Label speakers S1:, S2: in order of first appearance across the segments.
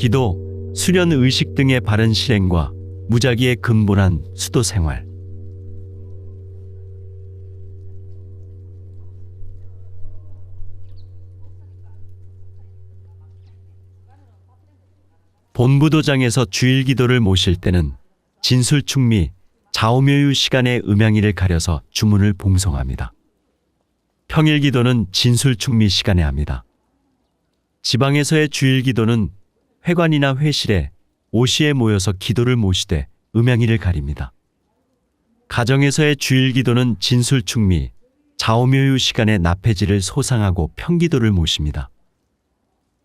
S1: 기도, 수련 의식 등의 바른 실행과 무작위의 근본한 수도 생활. 본부도장에서 주일 기도를 모실 때는 진술충미, 좌우묘유 시간에 음양이를 가려서 주문을 봉송합니다. 평일 기도는 진술충미 시간에 합니다. 지방에서의 주일 기도는 회관이나 회실에 오시에 모여서 기도를 모시되 음양이를 가립니다. 가정에서의 주일 기도는 진술충미, 좌우묘유 시간에 나폐지를 소상하고 평기도를 모십니다.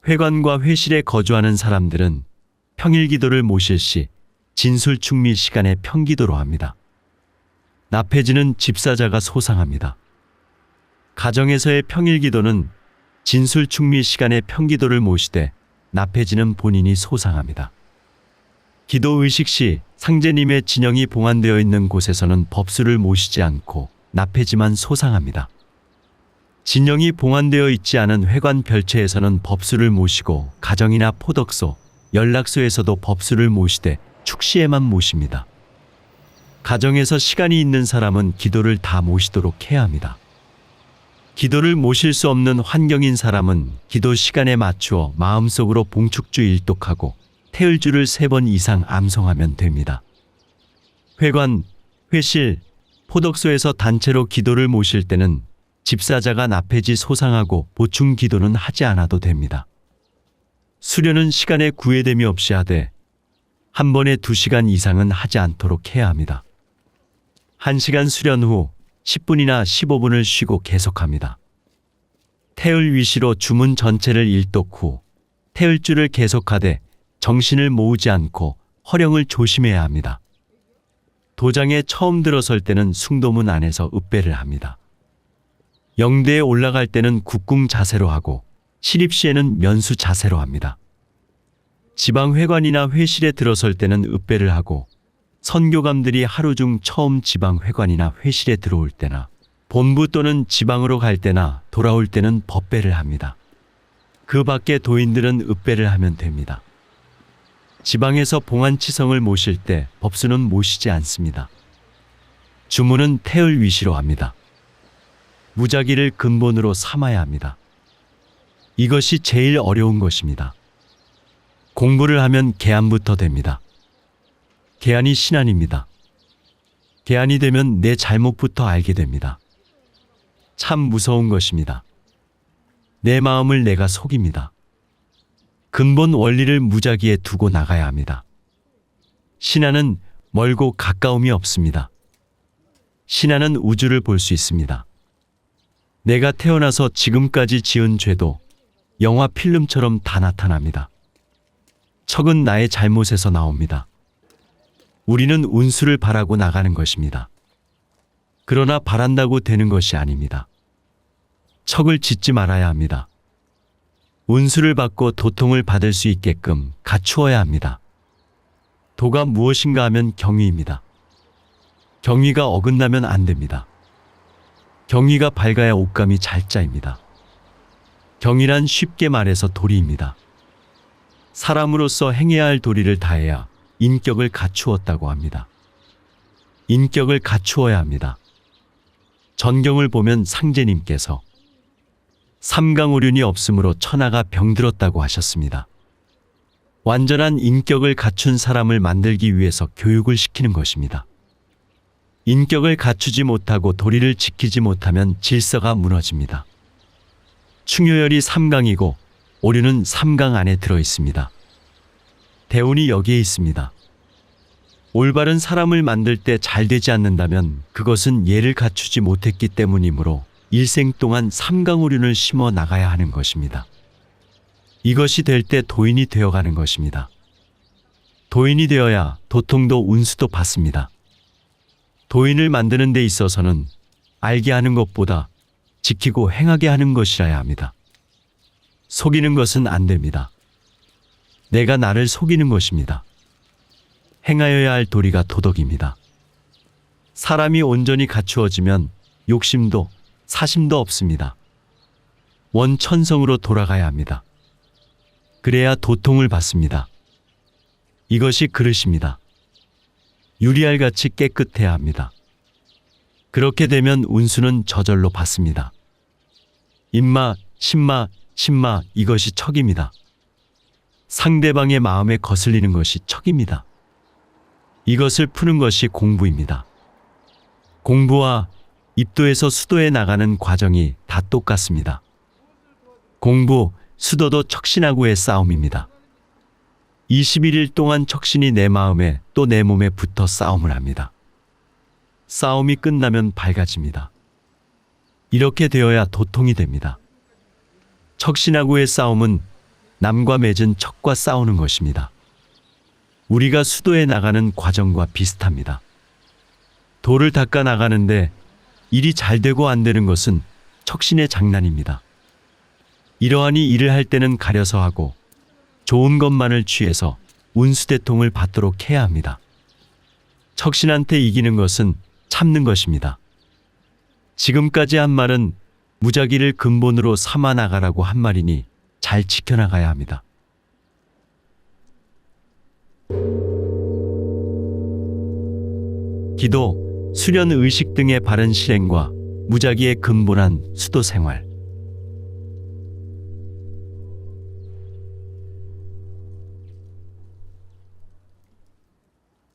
S1: 회관과 회실에 거주하는 사람들은 평일 기도를 모실 시 진술충미 시간에 평기도로 합니다. 나폐지는 집사자가 소상합니다. 가정에서의 평일 기도는 진술충미 시간에 평기도를 모시되 나폐지는 본인이 소상합니다. 기도 의식 시 상제님의 진영이 봉안되어 있는 곳에서는 법수를 모시지 않고 나폐지만 소상합니다. 진영이 봉안되어 있지 않은 회관 별채에서는 법수를 모시고 가정이나 포덕소, 연락소에서도 법수를 모시되 축시에만 모십니다. 가정에서 시간이 있는 사람은 기도를 다 모시도록 해야 합니다. 기도를 모실 수 없는 환경인 사람은 기도 시간에 맞추어 마음속으로 봉축주 일독하고 태을주를 3번 이상 암송하면 됩니다. 회관, 회실, 포덕소에서 단체로 기도를 모실 때는 집사자가 나폐지 소상하고 보충 기도는 하지 않아도 됩니다. 수련은 시간에 구애됨이 없이 하되 한 번에 2시간 이상은 하지 않도록 해야 합니다. 1시간 수련 후 10분이나 15분을 쉬고 계속합니다. 태을 위시로 주문 전체를 일독 후 태을주를 계속하되 정신을 모으지 않고 허령을 조심해야 합니다. 도장에 처음 들어설 때는 숭도문 안에서 읍배를 합니다. 영대에 올라갈 때는 국궁 자세로 하고 시립 시에는 면수 자세로 합니다. 지방회관이나 회실에 들어설 때는 읍배를 하고 선교감들이 하루 중 처음 지방회관이나 회실에 들어올 때나 본부 또는 지방으로 갈 때나 돌아올 때는 법배를 합니다. 그 밖에 도인들은 읍배를 하면 됩니다. 지방에서 봉안치성을 모실 때 법수는 모시지 않습니다. 주문은 태을 위시로 합니다. 무작위를 근본으로 삼아야 합니다. 이것이 제일 어려운 것입니다. 공부를 하면 계안부터 됩니다. 계안이 신안입니다. 계안이 되면 내 잘못부터 알게 됩니다. 참 무서운 것입니다. 내 마음을 내가 속입니다. 근본 원리를 무작위에 두고 나가야 합니다. 신안은 멀고 가까움이 없습니다. 신안은 우주를 볼 수 있습니다. 내가 태어나서 지금까지 지은 죄도 영화 필름처럼 다 나타납니다. 척은 나의 잘못에서 나옵니다. 우리는 운수를 바라고 나가는 것입니다. 그러나 바란다고 되는 것이 아닙니다. 척을 짓지 말아야 합니다. 운수를 받고 도통을 받을 수 있게끔 갖추어야 합니다. 도가 무엇인가 하면 경위입니다. 경위가 어긋나면 안 됩니다. 경위가 밝아야 옷감이 잘 짜입니다. 경이란 쉽게 말해서 도리입니다. 사람으로서 행해야 할 도리를 다해야 인격을 갖추었다고 합니다. 인격을 갖추어야 합니다. 전경을 보면 상제님께서 삼강오륜이 없으므로 천하가 병들었다고 하셨습니다. 완전한 인격을 갖춘 사람을 만들기 위해서 교육을 시키는 것입니다. 인격을 갖추지 못하고 도리를 지키지 못하면 질서가 무너집니다. 충효열이 3강이고 오륜은 3강 안에 들어 있습니다. 대운이 여기에 있습니다. 올바른 사람을 만들 때 잘 되지 않는다면 그것은 예를 갖추지 못했기 때문이므로 일생 동안 3강 오륜을 심어 나가야 하는 것입니다. 이것이 될 때 도인이 되어가는 것입니다. 도인이 되어야 도통도 운수도 받습니다. 도인을 만드는 데 있어서는 알게 하는 것보다 지키고 행하게 하는 것이라야 합니다. 속이는 것은 안 됩니다. 내가 나를 속이는 것입니다. 행하여야 할 도리가 도덕입니다. 사람이 온전히 갖추어지면 욕심도 사심도 없습니다. 원천성으로 돌아가야 합니다. 그래야 도통을 받습니다. 이것이 그릇입니다. 유리알같이 깨끗해야 합니다. 그렇게 되면 운수는 저절로 받습니다. 인마, 신마 이것이 척입니다. 상대방의 마음에 거슬리는 것이 척입니다. 이것을 푸는 것이 공부입니다. 공부와 입도에서 수도에 나가는 과정이 다 똑같습니다. 공부, 수도도 척신하고의 싸움입니다. 21일 동안 척신이 내 마음에 또 내 몸에 붙어 싸움을 합니다. 싸움이 끝나면 밝아집니다. 이렇게 되어야 도통이 됩니다. 척신하고의 싸움은 남과 맺은 척과 싸우는 것입니다. 우리가 수도에 나가는 과정과 비슷합니다. 돌을 닦아 나가는데 일이 잘 되고 안 되는 것은 척신의 장난입니다. 이러하니 일을 할 때는 가려서 하고 좋은 것만을 취해서 운수대통을 받도록 해야 합니다. 척신한테 이기는 것은 참는 것입니다. 지금까지 한 말은 무작위를 근본으로 삼아 나가라고 한 말이니 잘 지켜나가야 합니다. 기도, 수련 의식 등의 바른 실행과 무작위의 근본한 수도 생활.